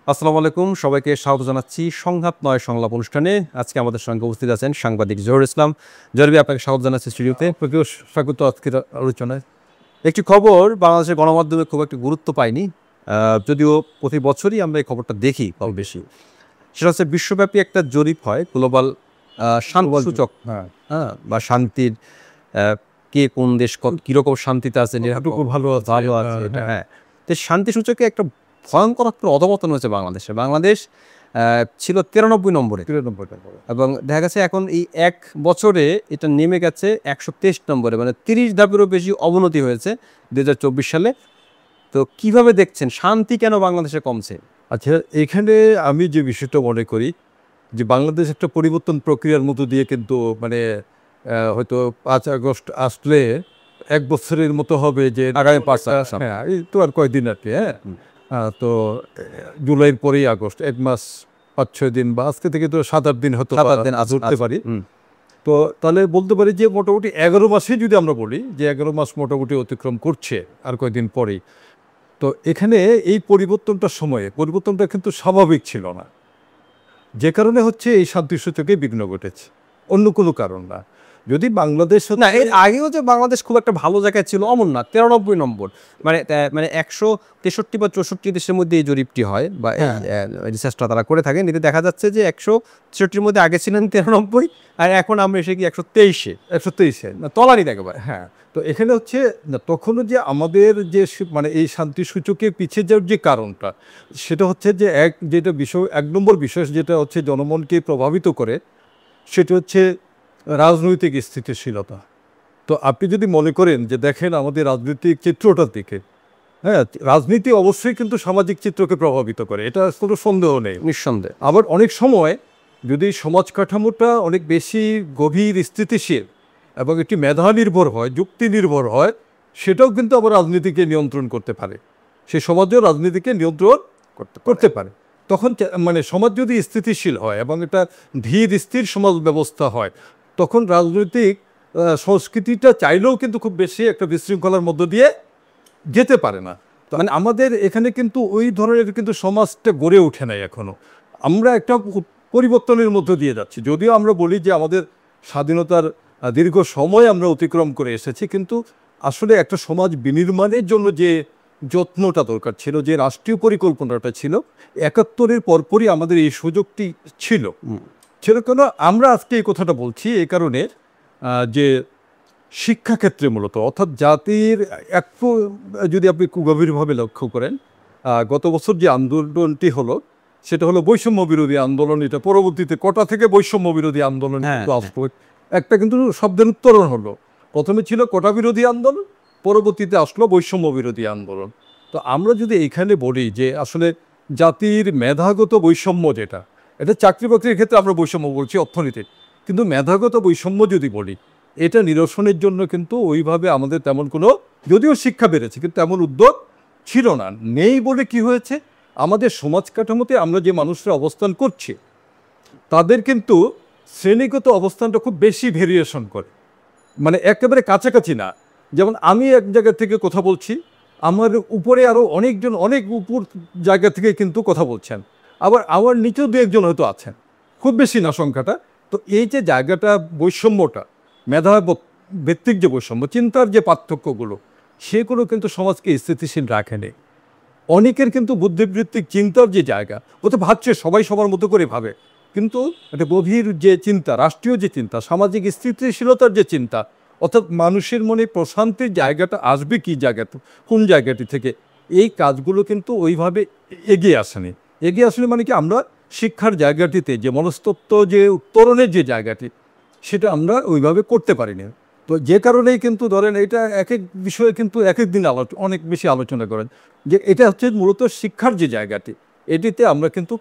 আসসালামু আলাইকুম, সবাইকে স্বাগত জানাচ্ছি সংঘাত নয় সংলাপ অনুষ্ঠানে। আজকে আমাদের সঙ্গে উপস্থিত আছেন সাংবাদিক জহুর ইসলাম। জরবি, আপনাকে স্বাগত জানাচ্ছি স্টুডিওতে। আপনাকেও স্বাগত আজকের আলোচনায়। একটি খবর বাংলাদেশের গণমাধ্যমে খুব একটা গুরুত্ব পায়নি, যদিও প্রতি বছরই আমরা এই খবরটা দেখি কম বেশি। সেটা হচ্ছে বিশ্বব্যাপী একটা জরিপ হয়, গ্লোবাল শান্তি সূচক, বা শান্তির কে কোন দেশ কীরকম শান্তিতে আছে, ভালো আছে। হ্যাঁ, তো শান্তি সূচকে একটা ভয়ঙ্কর একটা অধপতন হয়েছে বাংলাদেশে। বাংলাদেশ ছিল 93 নম্বরে, এবং দেখা গেছে এখন এই এক বছরে এটা নেমে গেছে 123 নম্বরে, মানে 30 ধাপেরও বেশি অবনতি হয়েছে 2024 সালে। তো কিভাবে দেখছেন, শান্তি কেন বাংলাদেশে কমছে? আচ্ছা, এখানে আমি যে বিষয়টা মনে করি যে বাংলাদেশ একটা পরিবর্তন প্রক্রিয়ার মতো দিয়ে কিন্তু হয়তো 5 আগস্ট আসলে এক বছরের মতো হবে, যে আগামী 5 হ্যাঁ, এই তো আর কয়দিন আর কি। তো জুলাইয়ের পরেই আগস্ট, 1 মাস 5-6 দিন, বা আজকে থেকে তো 7-8 দিন হয়তো ধরতে পারি। তো তাহলে বলতে পারি যে মোটামুটি 11 মাসে, যদি আমরা বলি যে 11 মাস মোটামুটি অতিক্রম করছে আর কয়েকদিন পরেই। তো এখানে এই পরিবর্তনটা কিন্তু স্বাভাবিক ছিল না, যে কারণে হচ্ছে এই শান্তি সূচকে বিঘ্ন ঘটেছে, অন্য কোনো কারণ না। যদি বাংলাদেশ না, এর আগেও যে বাংলাদেশ খুব একটা ভালো জায়গায় ছিল অমন না। 93 নম্বর, মানে 163 বা 64 দেশের মধ্যে এই জরিপটি হয়, বা রিসার্চটা তারা করে থাকেন। এতে দেখা যাচ্ছে যে 163-র মধ্যে আগে ছিলেন 93, আর এখন আমরা এসে কি 123-এ তলানি একেবারে। হ্যাঁ, তো এখানে হচ্ছে না, তখনও যে আমাদের যে মানে এই শান্তি সূচকে পিছিয়ে যাওয়ার যে কারণটা, সেটা হচ্ছে যে এক নম্বর বিষয় যেটা হচ্ছে জনমনকে প্রভাবিত করে, সেটা হচ্ছে রাজনৈতিক স্থিতিশীলতা। তো আপনি যদি মনে করেন যে দেখেন আমাদের রাজনৈতিক চিত্রটার দিকে, রাজনীতি অবশ্যই কিন্তু সামাজিক চিত্রকে প্রভাবিত করে, এটা কোনো সন্দেহ নেই, নিঃসন্দেহে। আবার অনেক সময় যদি সমাজ কাঠামোটা অনেক বেশি গভীর স্থিতিশীল এবং একটি মেধা নির্ভর হয়, যুক্তি নির্ভর হয়, সেটাও কিন্তু আবার রাজনীতিকে নিয়ন্ত্রণ করতে পারে, সে সমাজেও রাজনীতিকে নিয়ন্ত্রণ করতে পারে। তখন মানে সমাজ যদি স্থিতিশীল হয় এবং এটা ধীর স্থির সমাজ ব্যবস্থা হয়, তখন রাজনৈতিক সংস্কৃতিটা চাইলেও কিন্তু খুব বেশি একটা বিশৃঙ্খলার মধ্য দিয়ে যেতে পারে না। মানে আমাদের এখানে কিন্তু ওই ধরনের কিন্তু সমাজটা গড়ে ওঠে নাই এখনো। আমরা একটা পরিবর্তনের মধ্য দিয়ে যাচ্ছি, যদিও আমরা বলি যে আমাদের স্বাধীনতার দীর্ঘ সময় আমরা অতিক্রম করে এসেছি, কিন্তু আসলে একটা সমাজ বিনির্মাণের জন্য যে যত্নটা দরকার ছিল, যে রাষ্ট্রীয় পরিকল্পনাটা ছিল, 71-এর পরপরই আমাদের এই সুযোগটি ছিল কেন আমরা আজকে এই কথাটা বলছি এই কারণে যে শিক্ষাক্ষেত্রে মূলত, অর্থাৎ জাতির একটু যদি আপনি গভীরভাবে লক্ষ্য করেন, গত বছর যে আন্দোলনটি হলো সেটা হলো বৈষম্য বিরোধী আন্দোলন। এটা পরবর্তীতে কোটা থেকে বৈষম্য বিরোধী আন্দোলন একটা কিন্তু শব্দের উত্তরণ হলো। প্রথমে ছিল কোটা বিরোধী আন্দোলন, পরবর্তীতে আসলো বৈষম্য বিরোধী আন্দোলন। তো আমরা যদি এইখানে বলি যে আসলে জাতির মেধাগত বৈষম্য, যেটা এটা চাকরি বাকরির ক্ষেত্রে আমরা বৈষম্য বলছি, অর্থনীতির, কিন্তু মেধাগত বৈষম্য যদি বলি, এটা নিরসনের জন্য কিন্তু ওইভাবে আমাদের তেমন কোনো, যদিও শিক্ষা বেড়েছে কিন্তু তেমন উদ্যোগ ছিল না। নেই বলে কি হয়েছে, আমাদের সমাজ কাঠামোতে আমরা যে মানুষরা অবস্থান করছি তাদের কিন্তু শ্রেণীগত অবস্থানটা খুব বেশি ভেরিয়েশন করে, মানে একেবারে কাছাকাছি না। যেমন আমি এক জায়গা থেকে কথা বলছি, আমার উপরে আরও অনেকজন অনেক উপর জায়গা থেকে কিন্তু কথা বলছেন, আবার আমার নিচেও দু একজন হয়তো আছেন, খুব বেশি না সংখ্যাটা। তো এই যে জায়গাটা, বৈষম্যটা, মেধা ভিত্তিক যে বৈষম্য, চিন্তার যে পার্থক্যগুলো, সেগুলো কিন্তু সমাজকে স্থিতিশীল রাখেনি। অনেকের কিন্তু বুদ্ধিবৃত্তিক চিন্তার যে জায়গা, ও তো ভাবছে সবাই সবার মতো করে ভাবে, কিন্তু একটা গভীর যে চিন্তা, রাষ্ট্রীয় যে চিন্তা, সামাজিক স্থিতিশীলতার যে চিন্তা, অর্থাৎ মানুষের মনে প্রশান্তির জায়গাটা আসবে কি জায়গাতে, কোন জায়গাটি থেকে, এই কাজগুলো কিন্তু ওইভাবে এগিয়ে আসেনি। মানে কি, আমরা শিক্ষার জায়গাটিতে যে মনস্তত্ত্ব, যে উত্তরণের যে জায়গাটি, সেটা আমরা ওইভাবে করতে পারিনি। তো যে কারণেই কিন্তু ধরেন এটা এক এক বিষয়ে কিন্তু এক এক দিন অনেক বেশি আলোচনা করেন, যে এটা হচ্ছে মূলত শিক্ষার যে জায়গাটি, এটিতে আমরা কিন্তু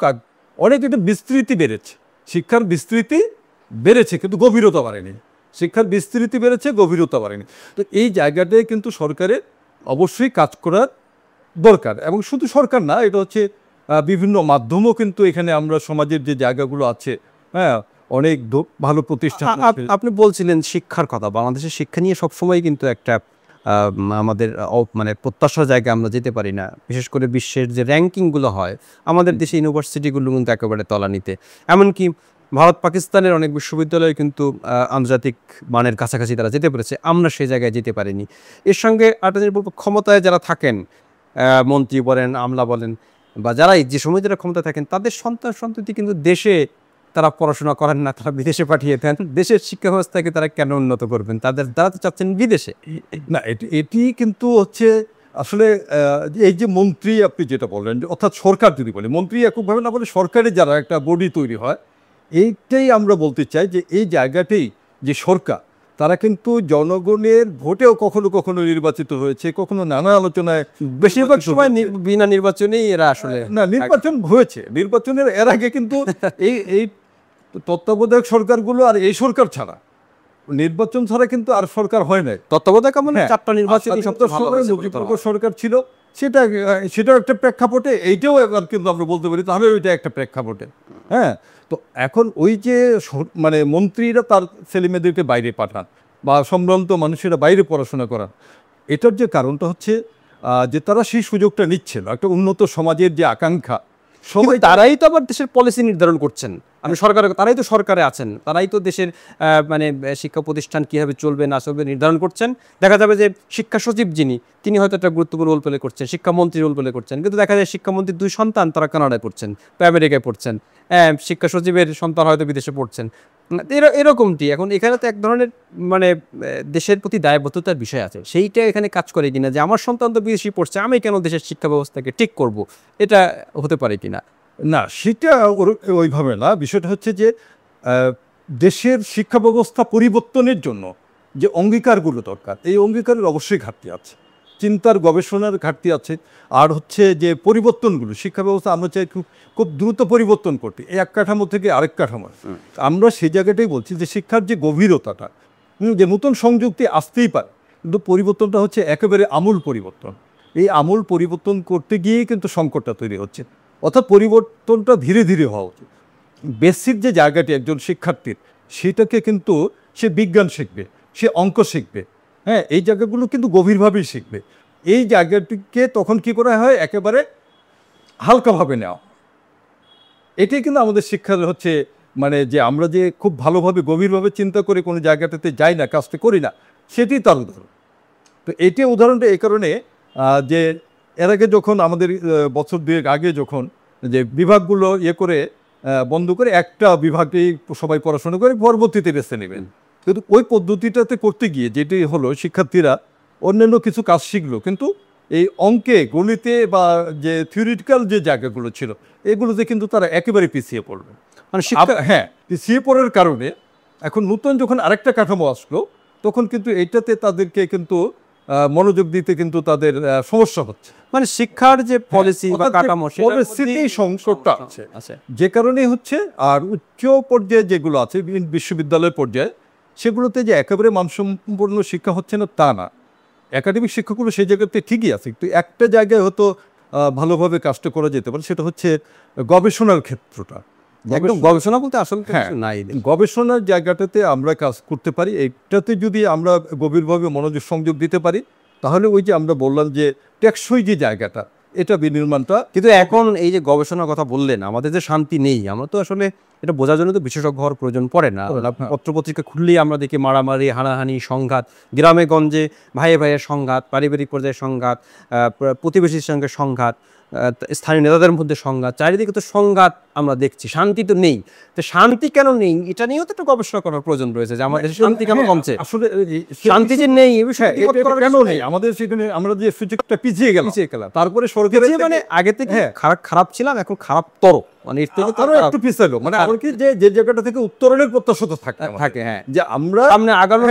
অনেক এটা বিস্তৃতি বেড়েছে, শিক্ষার বিস্তৃতি বেড়েছে কিন্তু গভীরতা বাড়েনি, শিক্ষার বিস্তৃতি বেড়েছে, গভীরতা বাড়েনি। তো এই জায়গাটায় কিন্তু সরকারের অবশ্যই কাজ করার দরকার, এবং শুধু সরকার না, এটা হচ্ছে বিভিন্ন মাধ্যমও কিন্তু এখানে আমরা সমাজের যে জায়গাগুলো আছে, অনেক ভালো প্রতিষ্ঠান। আপনি বলছিলেন শিক্ষার কথা, বাংলাদেশের শিক্ষা নিয়ে সবসময় কিন্তু একটা আমাদের মানে প্রত্যাশার জায়গায় আমরা যেতে পারি না। বিশেষ করে বিশ্বের যে র্যাঙ্কিংগুলো হয় আমাদের দেশে ইউনিভার্সিটিগুলো কিন্তু একেবারে তলানিতে। এমনকি ভারত পাকিস্তানের অনেক বিশ্ববিদ্যালয় কিন্তু আন্তর্জাতিক মানের কাছাকাছি তারা যেতে পেরেছে, আমরা সেই জায়গায় যেতে পারিনি। এর সঙ্গে একটা জিনিস বলবো, ক্ষমতায় যারা থাকেন, মন্ত্রী বলেন, আমলা বলেন, বা যারাই যে সময় যারা ক্ষমতায় থাকেন, তাদের সন্তান সন্ততি কিন্তু দেশে তারা পড়াশোনা করেন না, তারা বিদেশে পাঠিয়ে দেন। দেশের শিক্ষা ব্যবস্থাকে তারা কেন উন্নত করবেন? তারা তো চাচ্ছেন বিদেশে। না, এটি কিন্তু হচ্ছে আসলে এই যে মন্ত্রী আপনি যেটা বললেন, অর্থাৎ সরকার যদি বলে, মন্ত্রী এককভাবে না বলে সরকারের যারা একটা বডি তৈরি হয়, এইটাই আমরা বলতে চাই যে এই জায়গাতেই যে সরকার, তারা কিন্তু জনগণের ভোটেও কখনো কখনো নির্বাচিত হয়েছে, কখনো নানা আলোচনায়, বেশিরভাগ সময় বিনা নির্বাচনেই এরা আসলে না নির্বাচন হয়েছে। নির্বাচনের এর আগে কিন্তু এই তত্ত্বাবধায়ক সরকারগুলো আর এই সরকার ছাড়া, নির্বাচন ছাড়া কিন্তু আর সরকার হয় নাই। তত্ত্বাবধায়ক মানে 4টা নির্বাচনই সবচেয়ে ভালো হয়েছে। মুজিবনগর সরকার ছিল, সেটাও একটা প্রেক্ষাপটে, এইটাও এবার কিন্তু আমরা বলতে পারি তাহলে ওইটা একটা প্রেক্ষাপটে। হ্যাঁ, তো এখন ওই যে মানে মন্ত্রীরা তার ছেলেমেয়েদেরকে বাইরে পাঠান বা সম্ভ্রান্ত মানুষেরা বাইরে পড়াশোনা করান, এটার যে কারণটা হচ্ছে যে তারা সেই সুযোগটা নিচ্ছে না। একটা উন্নত সমাজের যে আকাঙ্ক্ষা, সবাই তারাই তো আবার দেশের পলিসি নির্ধারণ করছেন। আমি তারাই তো সরকারে আছেন, তারাই তো দেশের মানে শিক্ষা প্রতিষ্ঠান কীভাবে চলবে না চলবে নির্ধারণ করছেন। দেখা যাবে যে শিক্ষা সচিব তিনি হয়তো একটা গুরুত্বপূর্ণ রোল প্লে করছেন, শিক্ষামন্ত্রী রোল প্লে করছেন, কিন্তু দেখা যায় শিক্ষামন্ত্রীর 2 সন্তান তারা কানাডায় পড়ছেন বা আমেরিকায় পড়ছেন, শিক্ষা সচিবের সন্তান হয়তো বিদেশে পড়ছেন। এরকমটি এখন এখানে তো এক ধরনের মানে দেশের প্রতি দায়বদ্ধতার বিষয় আছে, সেইটা এখানে কাজ করে কিনা, যে আমার সন্তান তো বিদেশি পড়ছে, আমি কেন দেশের শিক্ষা ব্যবস্থাকে ঠিক করব, এটা হতে পারে কিনা? না, সেটা ওইভাবে না। বিষয়টা হচ্ছে যে দেশের শিক্ষা ব্যবস্থা পরিবর্তনের জন্য যে অঙ্গীকারগুলো দরকার, এই অঙ্গীকারের অবশ্যই ঘাটতি আছে, চিন্তার গবেষণার ঘাটতি আছে। আর হচ্ছে যে পরিবর্তনগুলো, শিক্ষা ব্যবস্থা আমরা চাই খুব দ্রুত পরিবর্তন করতে, এই এক কাঠামো থেকে আরেক কাঠামো। আমরা সেই জায়গাটাই বলছি যে শিক্ষার যে গভীরতাটা, যে নতুন সংযুক্তি আসতেই পারে, কিন্তু পরিবর্তনটা হচ্ছে একেবারে আমূল পরিবর্তন। এই আমূল পরিবর্তন করতে গিয়েই কিন্তু সংকটটা তৈরি হচ্ছে। অর্থাৎ পরিবর্তনটা ধীরে ধীরে হওয়া উচিত। বেসিক যে জায়গাটি একজন শিক্ষার্থীর, সেটাকে কিন্তু সে বিজ্ঞান শিখবে, সে অঙ্ক শিখবে, হ্যাঁ, এই জায়গাগুলো কিন্তু গভীরভাবেই শিখবে। এই জায়গাটিকে তখন কি করা হয়, একেবারে হালকাভাবে নেওয়া। এটাই কিন্তু আমাদের শিক্ষার হচ্ছে মানে যে আমরা যে খুব ভালোভাবে গভীরভাবে চিন্তা করে কোনো জায়গাটাতে যাই না, কাজটা করি না, সেটি তার উদাহরণ। তো এটি উদাহরণটা এই কারণে যে এর আগে যখন আমাদের বছর 2 আগে যখন যে বিভাগগুলো করে বন্ধ করে একটা বিভাগেই সবাই পড়াশোনা করে পরবর্তীতে বেছে নেবেন, কিন্তু ওই পদ্ধতিটাতে করতে গিয়ে যেটি হলো, শিক্ষার্থীরা অন্যান্য কিছু কাজ শিখলো, কিন্তু এই অঙ্কে, গণিতে বা যে থিওরিটিক্যাল যে জায়গাগুলো ছিল, এগুলোতে কিন্তু তারা একেবারে পিছিয়ে পড়বে। মানে হ্যাঁ, পিছিয়ে পড়ার কারণে এখন নতুন যখন আরেকটা কাঠামো আসলো, তখন কিন্তু এইটাতে তাদেরকে কিন্তু মনোযোগ দিতে কিন্তু তাদের সমস্যা হচ্ছে। মানে শিক্ষার যে পলিসি বা কাঠামো, পরিস্থিতি সংকটটা আছে, যে কারণে হচ্ছে। আর উচ্চ পর্যায়ে যেগুলো আছে বিশ্ববিদ্যালয় পর্যায়ে, সেগুলোতে যে একেবারে মানসম্পন্ন শিক্ষা হচ্ছে না তা না। একাডেমিক শিক্ষাগুলো সেই জায়গাতে ঠিকই আছে, কিন্তু একটা জায়গায় হয়তো ভালোভাবে কাজটা করা যেতে পারে, সেটা হচ্ছে গবেষণার ক্ষেত্রটা। একদম গবেষণা বলতে আসলে নাই, গবেষণার জায়গাটাতে আমরা কাজ করতে পারি। এইটাতে যদি আমরা গভীরভাবে মনোযোগ সংযোগ দিতে পারি, তাহলে ওই যে আমরা বললাম যে টেকসই যে জায়গাটা, এটা বিনির্মাণটা। কিন্তু এখন এই যে গবেষণার কথা বললেন, আমাদের যে শান্তি নেই, আমরা তো আসলে এটা বোঝার জন্য তো বিশেষজ্ঞ হওয়ার প্রয়োজন পড়ে না। পত্রপত্রিকা খুললেই আমরা দেখি মারামারি, হানাহানি, সংঘাত, গ্রামে গঞ্জে ভাইয়ে ভাইয়ের সংঘাত, পারিবারিক পর্যায়ে সংঘাত, প্রতিবেশীর সঙ্গে সংঘাত, স্থানীয় নেতাদের মধ্যে সংঘাত, চারিদিকে তো সংঘাত আমরা দেখছি, শান্তি তো নেই। তো শান্তি কেন নেই এটা নিয়েও তো একটা গবেষণা করার প্রয়োজন রয়েছে, যে আমাদের শান্তি কেন কমছে, আসলে শান্তি যে নেই এই বিষয়ে কেন নেই, আমাদের সেখানে আমরা যে সুযোগটা পিছিয়ে গেলাম, তারপরে সরকার মানে আগে থেকে খারাপ ছিলাম, এখন খারাপ তর, মানে এর থেকে আরো একটু পিছালো, মানে এমনকি যে জায়গাটা থেকে উত্তরণের প্রত্যাশা থাকে, হ্যাঁ, যে আমরা সামনে আগানো,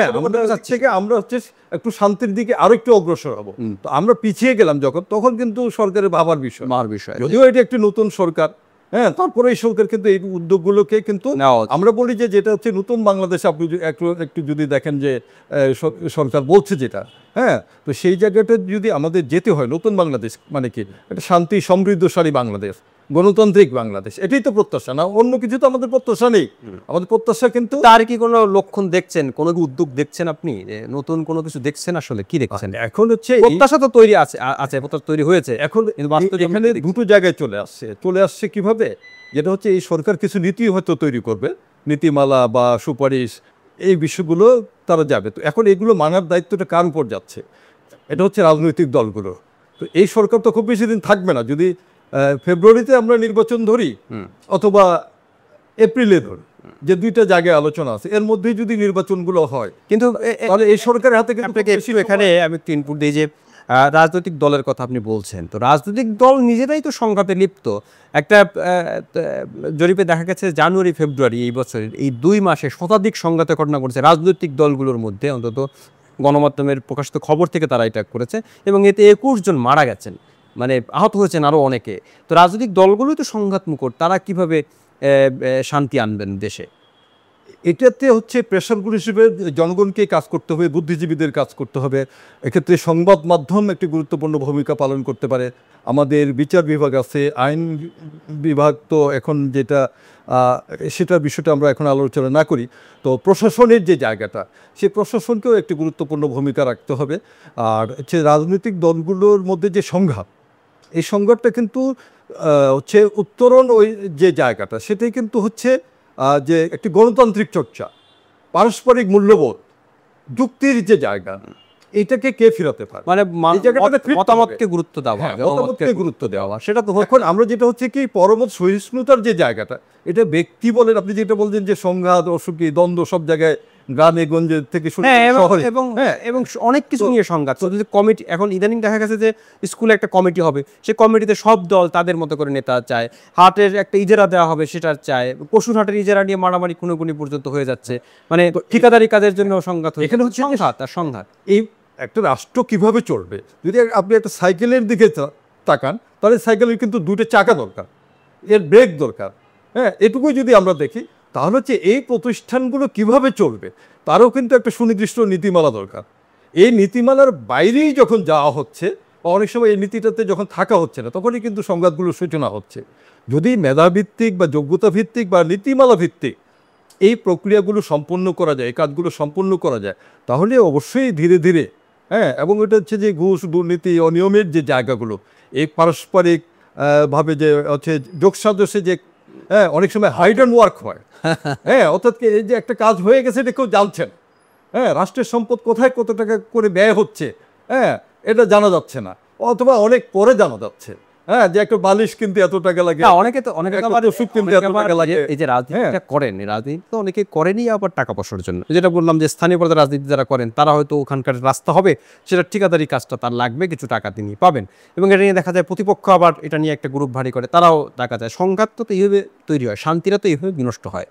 থেকে আমরা হচ্ছে একটু শান্তির দিকে আরো একটু অগ্রসর হবো। তো আমরা পিছিয়ে গেলাম যখন, তখন কিন্তু সরকারের ভাবার বিষয়, যদিও এটা একটি নতুন সরকার, হ্যাঁ, তারপরে এই সরকার কিন্তু এই উদ্যোগগুলোকে কিন্তু আমরা বলি যে যেটা হচ্ছে নতুন বাংলাদেশ। আপনি একটু যদি দেখেন যে সরকার বলছে যেটা, হ্যাঁ, তো সেই জায়গাটা যদি আমাদের যেতে হয়, নতুন বাংলাদেশ মানে কি, একটা শান্তি সমৃদ্ধশালী বাংলাদেশ, গণতান্ত্রিক বাংলাদেশ, এটাই তো প্রত্যাশা, না অন্য কিছু তো আমাদের প্রত্যাশা নেই। আমাদের প্রত্যাশা কিন্তু তার কি কোনো লক্ষণ দেখছেন, কোনো কি উদ্যোগ দেখছেন আপনি, যে নতুন কোনো কিছু দেখছেন? আসলে কি দেখছেন? এখন হচ্ছে প্রত্যাশা তো তৈরি আছে, প্রত্যাশা তৈরি হয়েছে, এখন কিন্তু বাস্তবে এখানে দুটো জায়গায় চলে আসছে কিভাবে, যেটা হচ্ছে এই সরকার কিছু নীতি হয়তো তৈরি করবে, নীতিমালা বা সুপারিশ, এই বিষয়গুলো তারা যাবে। তো এখন এগুলো মানার দায়িত্বটা কার উপর যাচ্ছে? এটা হচ্ছে রাজনৈতিক দলগুলো। তো এই সরকার তো খুব বেশি দিন থাকবে না। যদি ফেব্রুয়ারিতে আমরা নির্বাচন ধরি অথবা এপ্রিলে ধরি, যে দুইটা জায়গায় আলোচনা আছে, এর মধ্যেই যদি নির্বাচনগুলো হয়, কিন্তু তাহলে এই সরকারের হাতে কিন্তু আপনাকে একটু এখানে আমি একটু ইনপুট দিই যে রাজনৈতিক দলের কথা আপনি বলছেন, তো রাজনৈতিক দল নিজেরাই তো সংঘাতে লিপ্ত। একটা জরিপে দেখা গেছে জানুয়ারি ফেব্রুয়ারি এই বছরের এই 2 মাসে শতাধিক সংঘাতের ঘটনা ঘটেছে রাজনৈতিক দলগুলোর মধ্যে, অন্তত গণমাধ্যমের প্রকাশিত খবর থেকে তারা এটা করেছে, এবং এতে 21 জন মারা গেছেন, মানে আহত হয়েছেন আরও অনেকে। তো রাজনৈতিক দলগুলোই তো সংঘাত মুখর, তারা কিভাবে শান্তি আনবেন দেশে? এটাতে হচ্ছে প্রেশারগুলো হিসেবে জনগণকে কাজ করতে হবে, বুদ্ধিজীবীদের কাজ করতে হবে। এক্ষেত্রে সংবাদ মাধ্যম একটি গুরুত্বপূর্ণ ভূমিকা পালন করতে পারে। আমাদের বিচার বিভাগ আছে, আইন বিভাগ তো এখন যেটা সেটার বিষয়টা আমরা এখন আলোচনা না করি। তো প্রশাসনের যে জায়গাটা, সেই প্রশাসনকেও একটি গুরুত্বপূর্ণ ভূমিকা রাখতে হবে। আর হচ্ছে রাজনৈতিক দলগুলোর মধ্যে যে সংঘাত, এই সংঘাতটা কিন্তু হচ্ছে উত্তরণ, ওই যে জায়গাটা সেটাই কিন্তু হচ্ছে যে একটি গণতান্ত্রিক চর্চা, পারস্পরিক মূল্যবোধ, যুক্তির যে জায়গা, এটাকে কে ফেরাতে পারে, মানে এই জায়গাটাতে ফিরতে হবে। মতামতকে গুরুত্ব দেওয়া, হ্যাঁ, মতামতকে গুরুত্ব দেওয়া। সেটা তো এখন আমরা যেটা হচ্ছে কি পরমত সহিষ্ণুতার যে জায়গাটা, এটা ব্যক্তি বলেন, আপনি যেটা বলছেন যে সংঘাত, অসুখী, দ্বন্দ্ব সব জায়গায়, গ্রামে গঞ্জে থেকে শুরু করে শহরে, এবং অনেক কিছু নিয়ে সংঘাত। কমিটি, এখন ইদানিং দেখা গেছে যে স্কুলে একটা কমিটি হবে, সেই কমিটিতে সব দল তাদের মতো করে নেতা চায়, হাটের একটা ইজারা দেওয়া হবে সেটা চায়, পশুর হাটের ইজারা নিয়ে মারামারি খুনোখুনি পর্যন্ত হয়ে যাচ্ছে, মানে ঠিকাদারি কাজের জন্য সংঘাত। এখানে হচ্ছে সংঘাত আর সংঘাত। এই একটা রাষ্ট্র কিভাবে চলবে, যদি আপনি একটা সাইকেলের দিকে তাকান, তাহলে সাইকেলের কিন্তু দুটো চাকা দরকার, এর ব্রেক দরকার। হ্যাঁ, এটুকুই যদি আমরা দেখি, তাহলে হচ্ছে এই প্রতিষ্ঠানগুলো কিভাবে চলবে তারও কিন্তু একটা সুনির্দিষ্ট নীতিমালা দরকার। এই নীতিমালার বাইরেই যখন যাওয়া হচ্ছে, বা অনেক সময় এই নীতিটাতে যখন থাকা হচ্ছে না, তখনই কিন্তু সংঘাতগুলোর সূচনা হচ্ছে। যদি মেধাভিত্তিক বা যোগ্যতা ভিত্তিক বা নীতিমালা ভিত্তিক এই প্রক্রিয়াগুলো সম্পন্ন করা যায়, এই কাজগুলো সম্পন্ন করা যায়, তাহলে অবশ্যই ধীরে ধীরে, হ্যাঁ, এবং এটা হচ্ছে যে ঘুষ, দুর্নীতি, অনিয়মের যে জায়গাগুলো, এই পারস্পরিক ভাবে যে হচ্ছে যোগসাজশে যে, হ্যাঁ, অনেক সময় হাইড অ্যান্ড ওয়ার্ক হয়, হ্যাঁ, অর্থাৎ এই যে একটা কাজ হয়ে গেছে এটা কেউ জানছেন, হ্যাঁ, রাষ্ট্রের সম্পদ কোথায় কত টাকা করে ব্যয় হচ্ছে, হ্যাঁ, এটা জানা যাচ্ছে না, অথবা অনেক পরে জানা যাচ্ছে, হ্যাঁ, যে একটা বালিশ কিনতে এত টাকা লাগে, অনেকে তো অনেকে ওষুধ কিনতে এত টাকা লাগে। এই যে রাজনীতিটা করেন, রাজনীতি তো অনেকে করেনি আবার টাকা পয়সার জন্য। যেটা বললাম যে স্থানীয় পর্যায়ে রাজনীতি যারা করেন, তারা হয়তো ওখানকার রাস্তা হবে, সেটা ঠিকাদারি কাজটা তার লাগবে, কিছু টাকা তিনি পাবেন, এবং এটা নিয়ে দেখা যায় প্রতিপক্ষ আবার এটা নিয়ে একটা গ্রুপ ভারী করে, তারাও দেখা যায় সংঘাত তো এইভাবে তৈরি হয়, শান্তিটা তো এইভাবে বিনষ্ট হয়।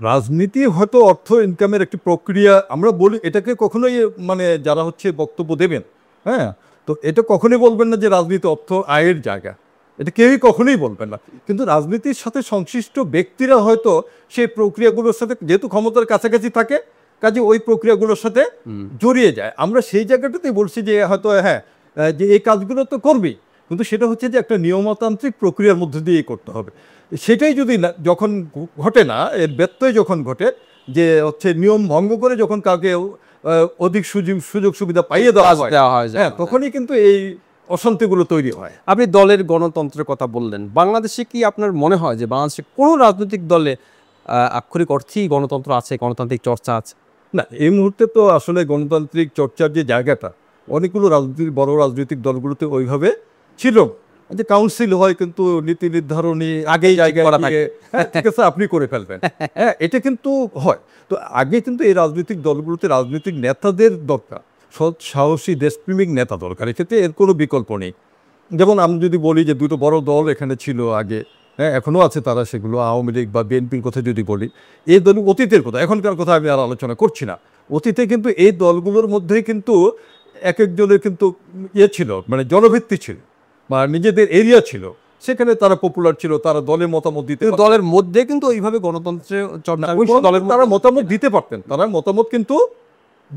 রাজনীতি হয়তো অর্থ ইনকামের একটি প্রক্রিয়া, আমরা বলি এটাকে কখনোই, মানে যারা হচ্ছে বক্তব্য দেবেন, হ্যাঁ, তো এটা কখনোই বলবেন না যে রাজনীতি অর্থ আয়ের জায়গা, এটা কেউই কখনোই বলবেন না। কিন্তু রাজনীতির সাথে সংশ্লিষ্ট ব্যক্তিরা হয়তো সেই প্রক্রিয়াগুলোর সাথে, যেহেতু ক্ষমতার কাছাকাছি থাকে, কাজে ওই প্রক্রিয়াগুলোর সাথে জড়িয়ে যায়। আমরা সেই জায়গাটাতেই বলছি যে হয়তো হ্যাঁ, যে এই কাজগুলো তো করবেই, কিন্তু সেটা হচ্ছে যে একটা নিয়মতান্ত্রিক প্রক্রিয়ার মধ্যে দিয়েই করতে হবে। সেটাই যদি না, যখন ঘটে না, এর ব্যত্যয় যখন ঘটে, যে হচ্ছে নিয়ম ভঙ্গ করে যখন কাউকে অধিক সুযোগ সুবিধা পাইয়ে দেওয়া হয়, হ্যাঁ, তখনই কিন্তু এই অশান্তিগুলো তৈরি হয়। আপনি দলের গণতন্ত্রের কথা বললেন, বাংলাদেশে কি আপনার মনে হয় যে বাংলাদেশে কোনো রাজনৈতিক দলে আক্ষরিক অর্থেই গণতন্ত্র আছে, গণতান্ত্রিক চর্চা আছে? না, এই মুহূর্তে তো আসলে গণতান্ত্রিক চর্চার যে জায়গাটা অনেকগুলো বড় রাজনৈতিক দলগুলোতে ওইভাবে ছিল, যে কাউন্সিল হয় কিন্তু নীতি নির্ধারণী আগেই জায়গায় ঠিক আছে আপনি করে ফেলবেন, হ্যাঁ, এটা কিন্তু হয়। তো আগে কিন্তু এই রাজনৈতিক দলগুলোতে রাজনৈতিক নেতাদের দরকার, সৎ সাহসী দেশপ্রেমিক নেতা দরকার, এক্ষেত্রে এর কোনো বিকল্প নেই। যেমন আমি যদি বলি যে দুটো বড় দল এখানে ছিল আগে, হ্যাঁ, এখনও আছে তারা, সেগুলো আওয়ামী লীগ বা বিএনপির কথা যদি বলি, এই দল অতীতের কথা, এখনকার কথা আমি আর আলোচনা করছি না। অতীতে কিন্তু এই দলগুলোর মধ্যেই কিন্তু এক একজনের কিন্তু ছিল, মানে জনভিত্তি ছিল বা নিজেদের এরিয়া ছিল, সেখানে তারা পপুলার ছিল, তারা দলের মতামত দিতে, দলের মধ্যে কিন্তু ওইভাবে গণতন্ত্রের চর্চা, তারা মতামত দিতে পারতেন, তারা মতামত কিন্তু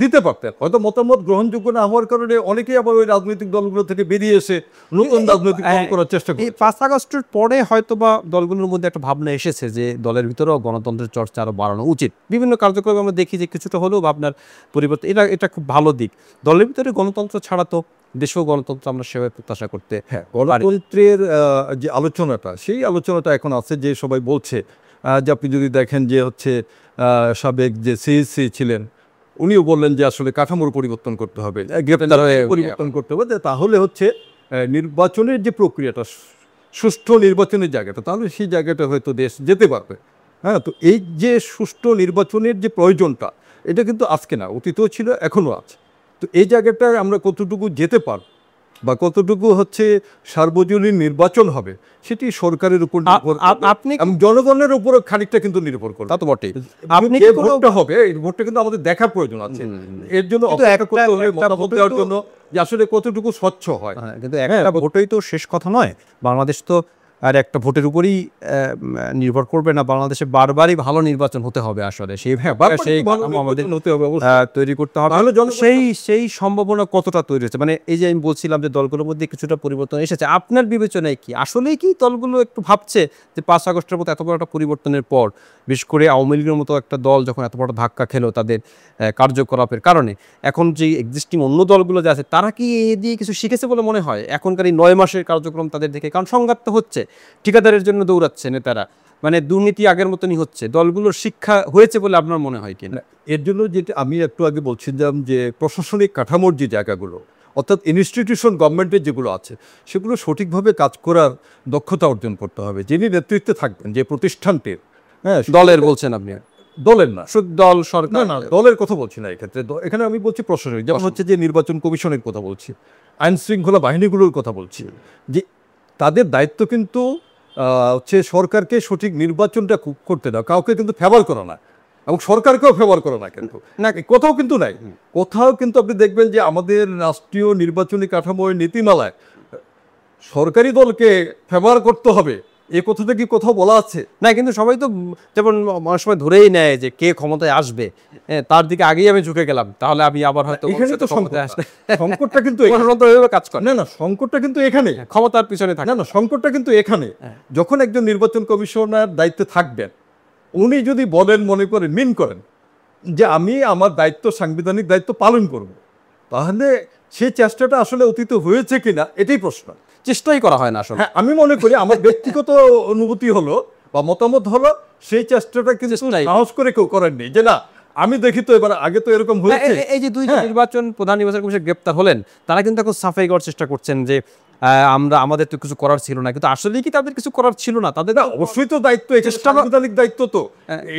দিতে পারতেন। হয়তো মতামত গ্রহণযোগ্য না হওয়ার কারণে অনেকেই আবার ওই রাজনৈতিক দলগুলো থেকে বেরিয়ে এসে নতুন রাজনৈতিক দল করার চেষ্টা এই করে। 5 আগস্টের পরে হয়তো বা দলগুলোর মধ্যে একটা ভাবনা এসেছে যে দলের ভিতরেও গণতন্ত্রের চর্চা আরো বাড়ানো উচিত। বিভিন্ন কার্যক্রমে আমরা দেখি যে কিছুটা হলেও ভাবনার পরিবর্তন, এটা খুব ভালো দিক। দলের ভিতরে গণতন্ত্র ছাড়া তো দেশেও গণতন্ত্র আমরা সেভাবে প্রত্যাশা করতে হ্যাঁ, গণতন্ত্রের যে আলোচনাটা, সেই আলোচনাটা এখন আছে যে সবাই বলছে যে আপনি যদি দেখেন যে হচ্ছে সাবেক যে সিইসি ছিলেন, উনিও বললেন যে আসলে কাঠামোর পরিবর্তন করতে হবে, গ্রেপ্তার হয়ে পরিবর্তন করতে হবে, যে তাহলে হচ্ছে নির্বাচনের যে প্রক্রিয়াটা, সুষ্ঠু নির্বাচনের জায়গাটা, তাহলে সেই জায়গাটা হয়তো দেশ যেতে পারবে। হ্যাঁ, তো এই যে সুষ্ঠু নির্বাচনের যে প্রয়োজনটা, এটা কিন্তু আজকে না, অতীতেও ছিল, এখনও আছে। তো এই জায়গাটা আমরা কতটুকু যেতে পারব বা কতটুকু হচ্ছে সার্বজনীন নির্বাচন হবে, সেটি সরকারের উপর নির্ভর করবে আপনি এবং জনগণের উপরও খানিকটা কিন্তু নির্ভর করবে। তা তো বটেই। আপনি যে ভোটটা হবে, এই ভোটটা কিন্তু আমাদের দেখার প্রয়োজন আছে। এর জন্য অপেক্ষা করতে হবে মতামত দেওয়ার জন্য যে আসলে কতটুকু স্বচ্ছ হয়। কিন্তু একটা ভোটই তো শেষ কথা নয়। বাংলাদেশ তো আর একটা ভোটের উপরই নির্ভর করবে না। বাংলাদেশে বারবারই ভালো নির্বাচন হতে হবে আসলে। সেই আমাদের তৈরি করতে হবে। সেই সম্ভাবনা কতটা তৈরি হচ্ছে, মানে এই যে আমি বলছিলাম যে দলগুলোর মধ্যে কিছুটা পরিবর্তন এসেছে, আপনার বিবেচনায় কি আসলেই কি দলগুলো একটু ভাবছে যে 5 আগস্টের মতো এত বড় একটা পরিবর্তনের পর, বিশেষ করে আওয়ামী লীগের মতো একটা দল যখন এত বড় ধাক্কা খেলো তাদের কার্যকলাপের কারণে, এখন যে এক্সিস্টিং অন্য দলগুলো যে আছে তারা কি এ দিয়ে কিছু শিখেছে বলে মনে হয় এখনকার এই 9 মাসের কার্যক্রম তাদের দেখে? কারণ সংঘাত তো হচ্ছে, ঠিকাদারের জন্য দৌড়াচ্ছে নেতারা, মানে দুর্নীতি আগের মতনই হচ্ছে। দলগুলোর শিক্ষা হয়েছে বলে আপনার মনে হয় কিনা? এর জন্য যেটা আমি একটু আগে বলছিলাম যে প্রশাসনিক কাঠামোর যে জায়গাগুলো, অর্থাৎ ইনস্টিটিউশন গভর্নমেন্টের যেগুলো আছে, সেগুলো সঠিকভাবে কাজ করার দক্ষতা অর্জন করতে হবে। যিনি নেতৃত্বে থাকবেন যে প্রতিষ্ঠানটির, হ্যাঁ, দলের বলছেন আপনি? দলের না, শুধু দল সরকার না, দলের কথা বলছি না এক্ষেত্রে। এখানে আমি বলছি প্রশাসনিক, যেমন হচ্ছে যে নির্বাচন কমিশনের কথা বলছি, আইন শৃঙ্খলা বাহিনীগুলোর কথা বলছি, যে তাদের দায়িত্ব কিন্তু হচ্ছে সরকারকে সঠিক নির্বাচনটা করতে দাও, কাউকে কিন্তু ফেভার করা না এবং সরকারকেও ফেভার করা না। কিন্তু না, কোথাও কিন্তু নাই, কোথাও কিন্তু আপনি দেখবেন যে আমাদের রাষ্ট্রীয় নির্বাচনী কাঠামোর নীতিমালায় সরকারি দলকে ফেভার করতে হবে এ কথাটা কি কোথাও বলা আছে? না, কিন্তু সবাই তো যেমন অনেক সময় ধরেই নেয় যে কে ক্ষমতায় আসবে, তার দিকে আগেই আমি ঝুঁকে গেলাম, তাহলে আমি আবার হয়তো এখানে তো সংকটটা কিন্তু কাজ করে। না, সংকটটা কিন্তু এখানে, ক্ষমতার পিছনে থাকে না, সংকটটা কিন্তু এখানে। যখন একজন নির্বাচন কমিশনার দায়িত্বে থাকবেন, উনি যদি বলেন, মনে করেন, মিন করেন যে আমি আমার দায়িত্ব, সাংবিধানিক দায়িত্ব পালন করব, তাহলে সেই চেষ্টাটা আসলে অতীত হয়েছে কিনা এটাই প্রশ্ন। চেষ্টাই করা হয় না আসলে। হ্যাঁ, আমি মনে করি, আমার ব্যক্তিগত অনুভূতি হলো বা মতামত হলো, সেই চেষ্টাটা কিন্তু সাহস করে কেউ করেননি যে না আমি দেখি তো এবার, আগে তো এরকম হয়েছে। এই যে দুই প্রধান নির্বাচন কমিশন গ্রেপ্তার হলেন, তারা কিন্তু এখন সাফাই করার চেষ্টা করছেন যে আমাদের তো কিছু করার ছিল না, কিন্তু আসলে কি তাদের কিছু করার ছিল না? তাদের অবশ্যই তো দায়িত্ব, সাংবিধানিক দায়িত্ব তো,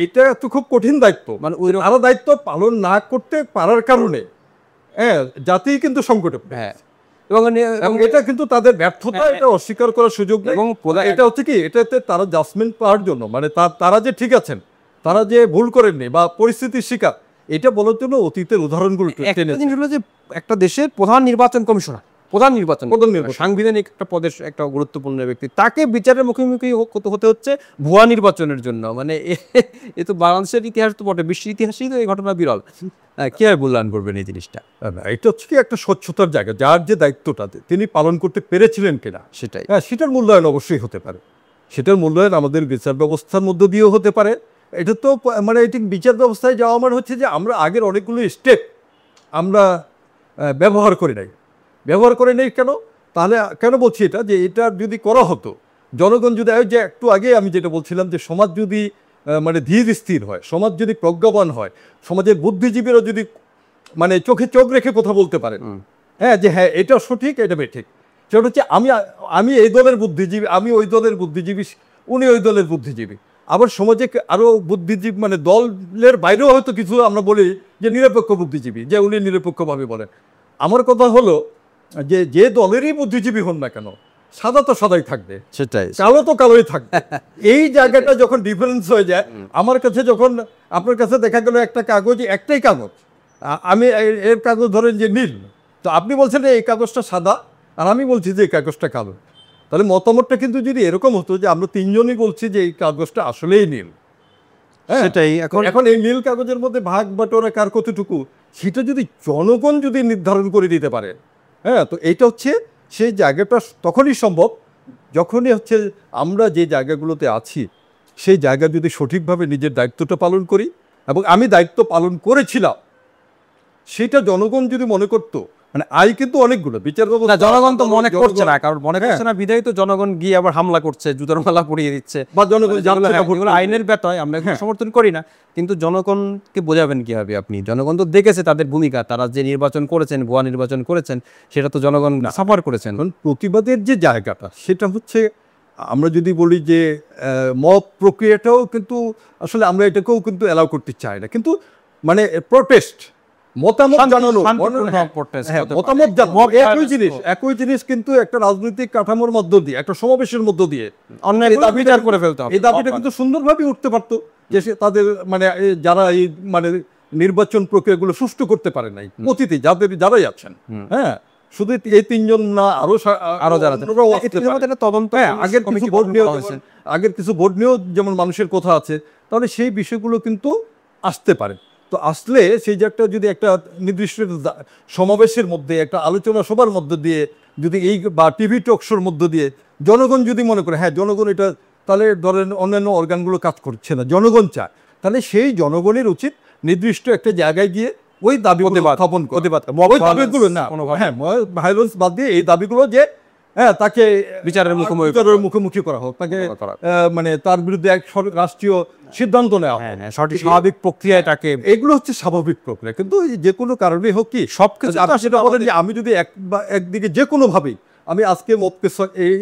এটা তো খুব কঠিন দায়িত্ব, মানে আরো দায়িত্ব পালন না করতে পারার কারণে জাতিই কিন্তু সংকটে। হ্যাঁ, এবং এটা কিন্তু তাদের ব্যর্থতা, এটা অস্বীকার করার সুযোগ নেই। এবং এটা হচ্ছে কি, এটাতে তারা জাজমেন্ট পাওয়ার জন্য, মানে তারা যে ঠিক আছেন, তারা যে ভুল করেননি বা পরিস্থিতির শিকার, এটা বলার জন্য অতীতের উদাহরণগুলো হলো যে একটা দেশের প্রধান নির্বাচন কমিশনার, প্রধান নির্বাচন সাংবিধানিক একটা পদের একটা গুরুত্বপূর্ণ ব্যক্তি, তাকে বিচারের মুখোমুখি হতে হচ্ছে ভুয়া নির্বাচনের জন্য। মানে এ তো বাংলাদেশের ইতিহাস তো বটে, বিশ্বের ইতিহাসেই তো এই ঘটনা বিরল। কিভাবে মূল্যায়ন করবেন এই জিনিসটা? এটা হচ্ছে কি একটা স্বচ্ছতার জায়গা, যার যে দায়িত্বটা তিনি পালন করতে পেরেছিলেন কিনা, সেটাই। সেটার মূল্যায়ন অবশ্যই হতে পারে। সেটার মূল্যায়ন আমাদের বিচার ব্যবস্থার মধ্য দিয়েও হতে পারে। এটা তো মানে এটি বিচার ব্যবস্থায় যাওয়া মানে হচ্ছে যে আমরা আগের অনেকগুলো স্টেপ আমরা ব্যবহার করে নেই কেন? তাহলে কেন বলছি এটা, যে এটা যদি করা হতো, জনগণ যদি, যে একটু আগে আমি যেটা বলছিলাম, যে সমাজ যদি মানে ধীর স্থির হয়, সমাজ যদি প্রজ্ঞাবান হয়, সমাজের বুদ্ধিজীবীরা যদি মানে চোখে চোখ রেখে কথা বলতে পারেন, যে হ্যাঁ এটা সঠিক, এটা বেঠিক, সেটা হচ্ছে আমি এই দলের বুদ্ধিজীবী, আমি ওই দলের বুদ্ধিজীবী, উনি ওই দলের বুদ্ধিজীবী। আবার সমাজে আরও বুদ্ধিজীবী, মানে দলের বাইরেও হয়তো কিছু আমরা বলি যে নিরপেক্ষ বুদ্ধিজীবী, যে উনি নিরপেক্ষভাবে বলেন। আমার কথা হলো যে দলেরই বুদ্ধিজীবী হন না কেন, সাদা তো সাদাই থাকবে, সেটাই, কালো তো কালোই থাকবে। এই জায়গাটা যখন ডিফারেন্স হয়ে যায়, আমার কাছে যখন আপনার কাছে দেখা গেল একটা কাগজ, একটাই কাগজ, আমি এর কাগজ ধরেন যে নীল, তো আপনি বলছেন এই কাগজটা সাদা আর আমি বলছি যে এই কাগজটা কালো, তাহলে মতামতটা কিন্তু যদি এরকম হতো যে আমরা তিনজনই বলছি যে এই কাগজটা আসলেই নীল, সেটাই। এখন এই নীল কাগজের মধ্যে ভাগ বাটোয়ারা কার কতটুকু, সেটা যদি জনগণ যদি নির্ধারণ করে দিতে পারে, হ্যাঁ, তো এইটা হচ্ছে সেই জায়গাটা তখনই সম্ভব যখনই হচ্ছে আমরা যে জায়গাগুলোতে আছি সেই জায়গা যদি সঠিকভাবে নিজের দায়িত্বটা পালন করি, এবং আমি দায়িত্ব পালন করেছিলাম সেটা জনগণ যদি মনে করতো, মানে আই কিন্তু অনেকগুলো বিচার না, জনগণ তো মনে করছে না, কারণ মনে করছে না বিধায় তো জনগণ গিয়ে আবার হামলা করছে, জুতার মালা পরিয়ে দিচ্ছে, বা জনগণ এগুলো আইনের ব্যতয়, আমরা এগুলো সমর্থন করি না। কিন্তু জনগণকে বোঝাবেন কিভাবে আপনি? জনগণ তো দেখেছে তাদের ভূমিকা, তারা যে নির্বাচন করেছেন, ভুয়া নির্বাচন করেছেন, সেটা তো জনগণ সাফার করেছেন। প্রতিবাদের যে জায়গাটা সেটা হচ্ছে, আমরা যদি বলি যে মব প্রক্রিয়াটাও কিন্তু আসলে আমরা এটাকেও কিন্তু অ্যালাউ করতে চাই না, কিন্তু মানে প্রোটেস্ট, মতামত জানানো, মতামত একই জিনিস কিন্তু একটা রাজনৈতিক কাঠামোর মধ্য দিয়ে, একটা সমাবেশের মধ্য দিয়ে অন্যায় বিচার করে ফেলতে হবে। এই দাবিটা কিন্তু সুন্দরভাবে উঠতে পারতো, যে তাদের মানে যারা এই মানে নির্বাচন প্রক্রিয়াগুলো সুষ্ঠু করতে পারে নাই, অতীতে যারাই আছেন, হ্যাঁ, শুধু এই তিনজন না, আরো যারা তদন্ত, আগের কিছু ভোট নিয়েও যেমন মানুষের কথা আছে, তাহলে সেই বিষয়গুলো কিন্তু আসতে পারে। তো আসলে সেই যে যদি একটা নির্দিষ্ট সমাবেশের মধ্যে, একটা আলোচনা সভার মধ্যে দিয়ে যদি এই বা টিভি টক শোর মধ্য দিয়ে জনগণ যদি মনে করে হ্যাঁ জনগণ এটা, তাহলে ধরেন অন্যান্য অর্গানগুলো কাজ করছে না, জনগণ চায়, তাহলে সেই জনগণের উচিত নির্দিষ্ট একটা জায়গায় গিয়ে ওই দাবি উত্থাপন দাবিগুলো না, হ্যাঁ, ভায়োলেন্স বাদ দিয়ে এই দাবিগুলো যে হ্যাঁ তাকে বিচারের মুখোমুখি করা হোক, তাকে মানে তার বিরুদ্ধে এক রাষ্ট্রীয় সিদ্ধান্ত নেওয়া, সঠিক স্বাভাবিক প্রক্রিয়ায় তাকে, এগুলো হচ্ছে স্বাভাবিক প্রক্রিয়া। কিন্তু যে কোনো কারণে হোক, কি সবকিছু সেটা বলেন যে আমি যদি একদিকে যে কোনো ভাবেই আমি আজকে মবকে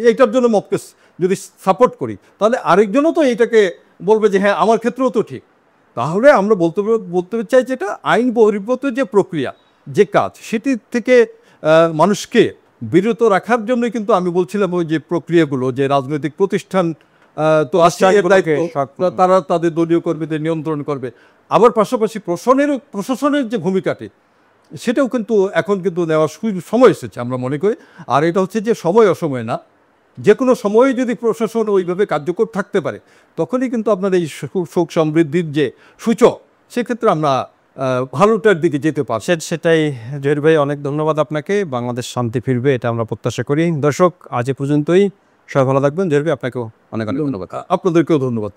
এইটার জন্য মবকে যদি সাপোর্ট করি, তাহলে আরেকজনও তো এইটাকে বলবে যে হ্যাঁ আমার ক্ষেত্রেও তো ঠিক। তাহলে আমরা বলতে চাই যে এটা আইন বহির্ভূত যে প্রক্রিয়া, যে কাজ, সেটি থেকে মানুষকে বিরত রাখার জন্য কিন্তু আমি বলছিলাম ওই যে প্রক্রিয়াগুলো, যে রাজনৈতিক প্রতিষ্ঠান তো তারা তাদের দলীয় কর্মীদের নিয়ন্ত্রণ করবে, আবার পাশাপাশি প্রশাসনের যে ভূমিকাটি সেটাও কিন্তু এখন কিন্তু নেওয়ার সময় এসেছে আমরা মনে করি। আর এটা হচ্ছে যে সময় অসময় না, যে কোনো সময়ে যদি প্রশাসন ওইভাবে কার্যকর থাকতে পারে, তখনই কিন্তু আপনার এই সুখ সমৃদ্ধির যে সূচক, সেক্ষেত্রে আমরা ভালোটার দিকে যেতে পারছি। সেটাই জহির ভাই, অনেক ধন্যবাদ আপনাকে। বাংলাদেশ শান্তি ফিরবে এটা আমরা প্রত্যাশা করি। দর্শক, আজ এ পর্যন্তই, সবাই ভালো থাকবেন। জহির ভাই, আপনাকেও অনেক অনেক ধন্যবাদ। আপনাদেরকেও ধন্যবাদ।